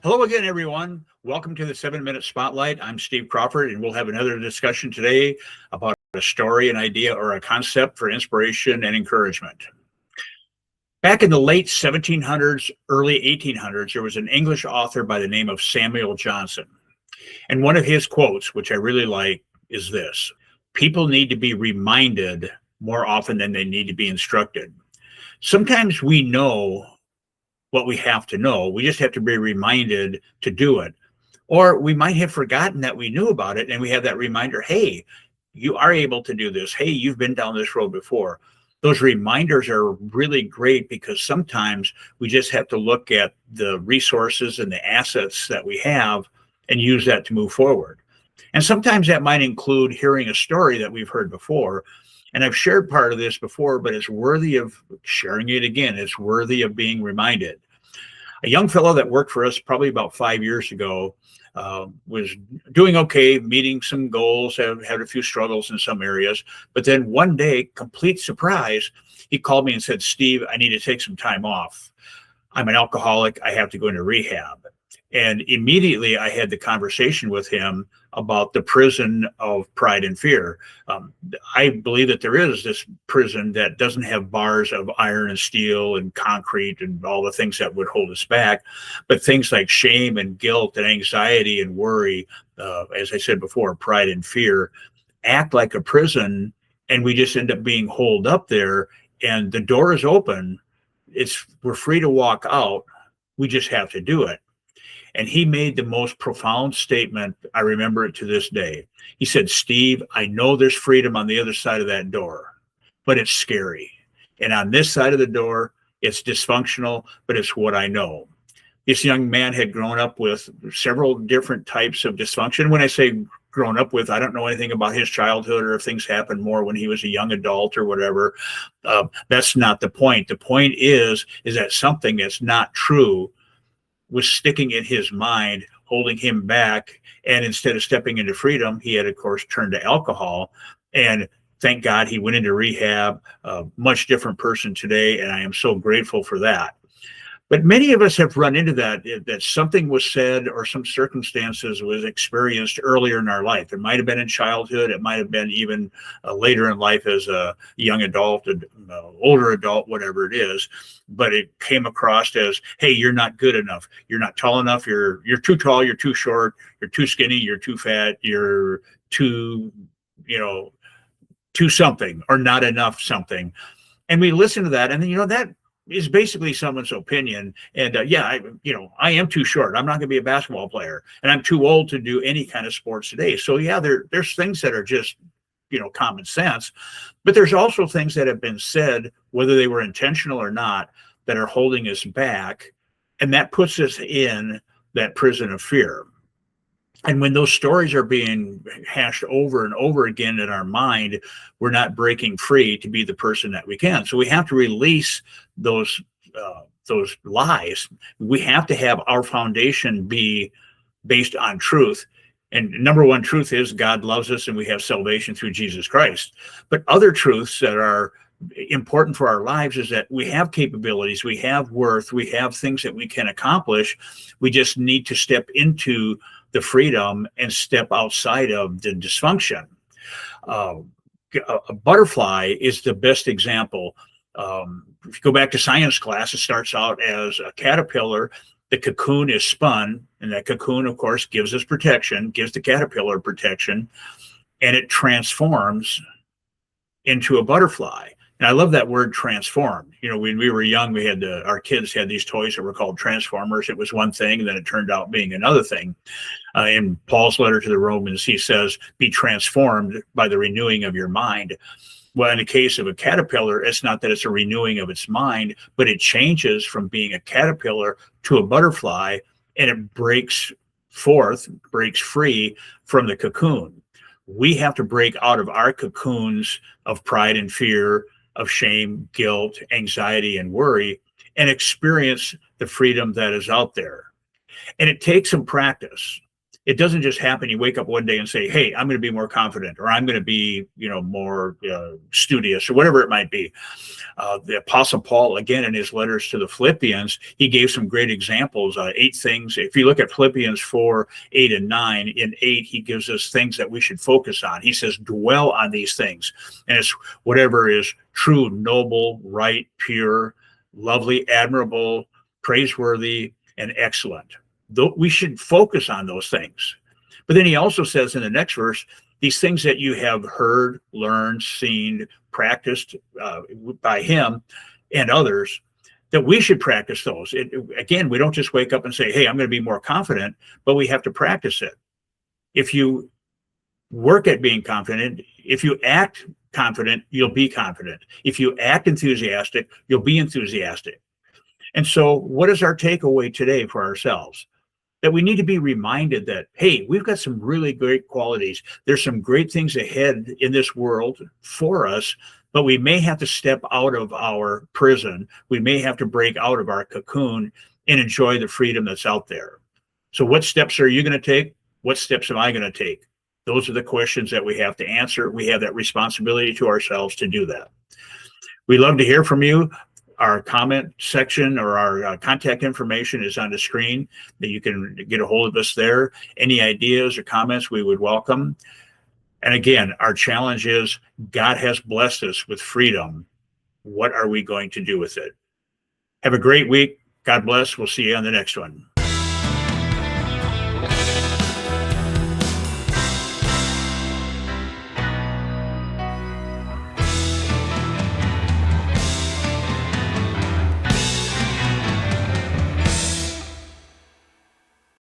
Hello again, everyone. Welcome to the 7-Minute Spotlight. I'm Steve Crawford, and we'll have another discussion today about a story, an idea, or a concept for inspiration and encouragement. Back in the late 1700s, early 1800s, there was an English author by the name of Samuel Johnson. And one of his quotes, which I really like, is this: people need to be reminded more often than they need to be instructed. Sometimes we know what we have to know. We just have to be reminded to do it. Or we might have forgotten that we knew about it and we have that reminder, hey, you are able to do this. Hey, you've been down this road before. Those reminders are really great because sometimes we just have to look at the resources and the assets that we have and use that to move forward. And sometimes that might include hearing a story that we've heard before. And I've shared part of this before, but it's worthy of sharing it again. It's worthy of being reminded. A young fellow that worked for us probably about 5 years ago was doing okay, meeting some goals, had a few struggles in some areas. But then one day, complete surprise, he called me and said, Steve, I need to take some time off. I'm an alcoholic. I have to go into rehab. And immediately I had the conversation with him about the prison of pride and fear. I believe that there is this prison that doesn't have bars of iron and steel and concrete and all the things that would hold us back, but things like shame and guilt and anxiety and worry, as I said before, pride and fear, act like a prison, and we just end up being holed up there. And the door is open. We're free to walk out. We just have to do it. And he made the most profound statement. I remember it to this day. He said, Steve, I know there's freedom on the other side of that door, but it's scary. And on this side of the door, it's dysfunctional, but it's what I know. This young man had grown up with several different types of dysfunction. When I say grown up with, I don't know anything about his childhood or if things happened more when he was a young adult or whatever. That's not the point. The point is that something that's not true was sticking in his mind, holding him back. And instead of stepping into freedom, he had, of course, turned to alcohol. And thank God he went into rehab, a much different person today. And I am so grateful for that. But many of us have run into that something was said or some circumstances was experienced earlier in our life. It might have been in childhood. It might have been even later in life as a young adult, older adult, whatever it is. But it came across as, hey, you're not good enough. You're not tall enough. You're too tall. You're too short. You're too skinny. You're too fat. You're too, too something or not enough something. And we listen to that. And then, that is basically someone's opinion. And I am too short. I'm not going to be a basketball player, and I'm too old to do any kind of sports today. So yeah, there's things that are just, common sense, but there's also things that have been said, whether they were intentional or not, that are holding us back. And that puts us in that prison of fear. And when those stories are being hashed over and over again in our mind, we're not breaking free to be the person that we can. So we have to release those lies. We have to have our foundation be based on truth. And number one truth is God loves us and we have salvation through Jesus Christ. But other truths that are important for our lives is that we have capabilities, we have worth, we have things that we can accomplish. We just need to step into the freedom and step outside of the dysfunction. A butterfly is the best example. If you go back to science class, it starts out as a caterpillar. The cocoon is spun, and that cocoon, of course, gives us protection, gives the caterpillar protection, and it transforms into a butterfly. And I love that word transform. When we were young, we had our kids had these toys that were called Transformers. It was one thing, and then it turned out being another thing. In Paul's letter to the Romans, he says, be transformed by the renewing of your mind. Well, in the case of a caterpillar, it's not that it's a renewing of its mind, but it changes from being a caterpillar to a butterfly, and it breaks free from the cocoon. We have to break out of our cocoons of pride and fear, of shame, guilt, anxiety, and worry, and experience the freedom that is out there. And it takes some practice. It doesn't just happen. You wake up one day and say, hey, I'm going to be more confident, or I'm going to be, more studious, or whatever it might be. The Apostle Paul, again, in his letters to the Philippians, he gave some great examples, 8 things. If you look at Philippians 4, 8, and 9, in 8, he gives us things that we should focus on. He says, dwell on these things. And it's whatever is true, noble, right, pure, lovely, admirable, praiseworthy, and excellent. We should focus on those things. But then he also says in the next verse, these things that you have heard, learned, seen, practiced by him and others, that we should practice those. Again, we don't just wake up and say, hey, I'm going to be more confident, but we have to practice it. If you work at being confident, if you act confident, you'll be confident. If you act enthusiastic, you'll be enthusiastic. And so what is our takeaway today for ourselves? That we need to be reminded that, hey, we've got some really great qualities. There's some great things ahead in this world for us, but we may have to step out of our prison. We may have to break out of our cocoon and enjoy the freedom that's out there. So what steps are you going to take? What steps am I going to take? Those are the questions that we have to answer. We have that responsibility to ourselves to do that. We love to hear from you. Our comment section or our contact information is on the screen, that you can get a hold of us there. Any ideas or comments we would welcome. And again, our challenge is, God has blessed us with freedom. What are we going to do with it? Have a great week. God bless. We'll see you on the next one.